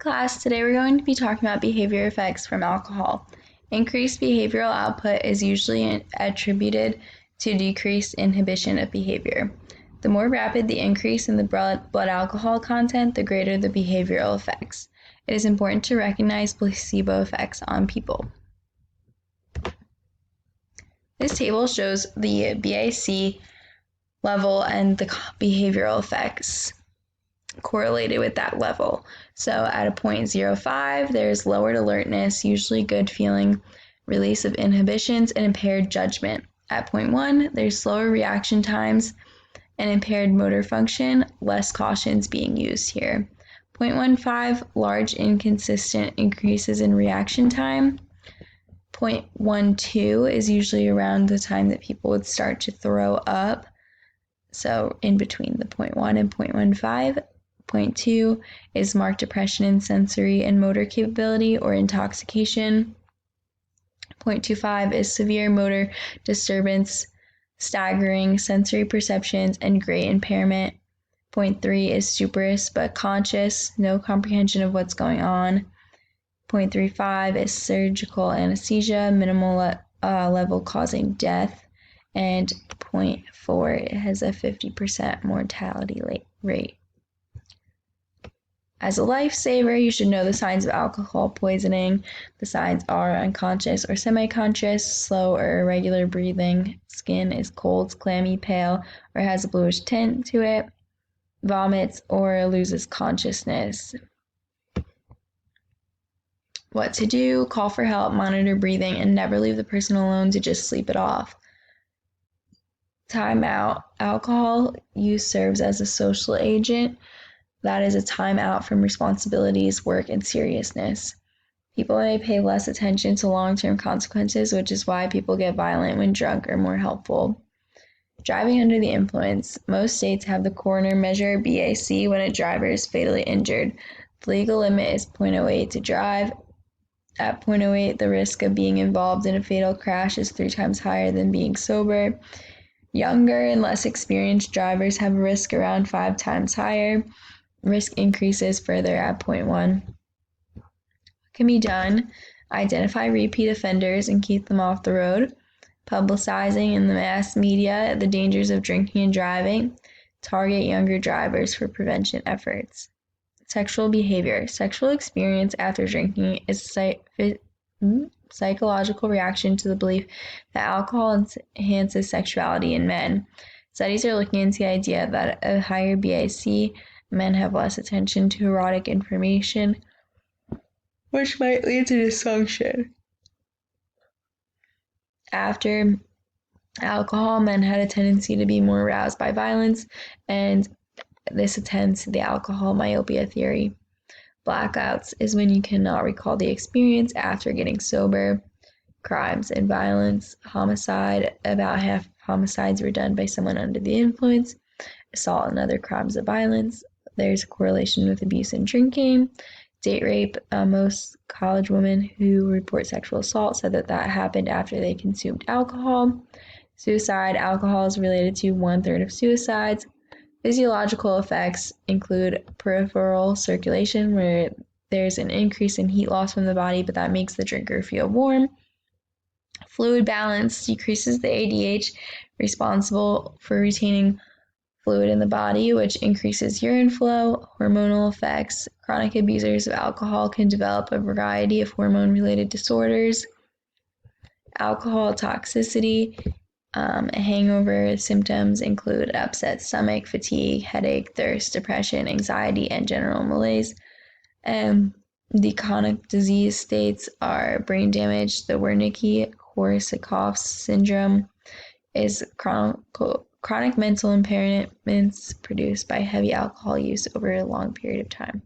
class, today we're going to be talking about behavior effects from alcohol. Increased behavioral output is usually attributed to decreased inhibition of behavior. The more rapid the increase in the blood alcohol content, the greater the behavioral effects. It is important to recognize placebo effects on people. This table shows the BAC level and the behavioral effects correlated with that level. So at a 0.05, there's lowered alertness, usually good feeling, release of inhibitions, and impaired judgment. At 0.1, there's slower reaction times and impaired motor function, less cautions being used here. 0.15, large inconsistent increases in reaction time. 0.12 is usually around the time that people would start to throw up. So in between the 0.1 and 0.15. 0.2 is marked depression in sensory and motor capability or intoxication. 0.25 is severe motor disturbance, staggering, sensory perceptions, and great impairment. 0.3 is stuporous but conscious, no comprehension of what's going on. 0.35 is surgical anesthesia, minimal level causing death. And 0.4 has a 50% mortality rate. As a lifesaver, you should know the signs of alcohol poisoning. The signs are unconscious or semi-conscious, slow or irregular breathing, skin is cold, clammy, pale, or has a bluish tint to it, vomits, or loses consciousness. What to do? Call for help, monitor breathing, and never leave the person alone to just sleep it off. Time out. Alcohol use serves as a social agent. That is a time out from responsibilities, work, and seriousness. People may pay less attention to long-term consequences, which is why people get violent when drunk or more helpful. Driving under the influence. Most states have the coroner measure BAC when a driver is fatally injured. The legal limit is 0.08 to drive. At 0.08, the risk of being involved in a fatal crash is 3 times higher than being sober. Younger and less experienced drivers have a risk around 5 times higher. Risk increases further at 0.1. What can be done? Identify repeat offenders and keep them off the road. Publicizing in the mass media the dangers of drinking and driving. Target younger drivers for prevention efforts. Sexual behavior. Sexual experience after drinking is psychological reaction to the belief that alcohol enhances sexuality in men. Studies are looking into the idea that a higher BAC, men have less attention to erotic information, which might lead to dysfunction. After alcohol, men had a tendency to be more aroused by violence, and this attends to the alcohol myopia theory. Blackouts is when you cannot recall the experience after getting sober. Crimes and violence. Homicide. About half of homicides were done by someone under the influence. Assault and other crimes of violence. There's a correlation with abuse and drinking. Date rape. Most college women who report sexual assault said that happened after they consumed alcohol. Suicide. Alcohol is related to 1/3 of suicides. Physiological effects include peripheral circulation, where there's an increase in heat loss from the body, but that makes the drinker feel warm. Fluid balance decreases the ADH responsible for retaining fluid in the body, which increases urine flow. Hormonal effects. Chronic abusers of alcohol can develop a variety of hormone-related disorders. Alcohol toxicity. Hangover symptoms include upset stomach, fatigue, headache, thirst, depression, anxiety, and general malaise. The chronic disease states are brain damage. The Wernicke-Korsakoff syndrome is chronic mental impairments produced by heavy alcohol use over a long period of time.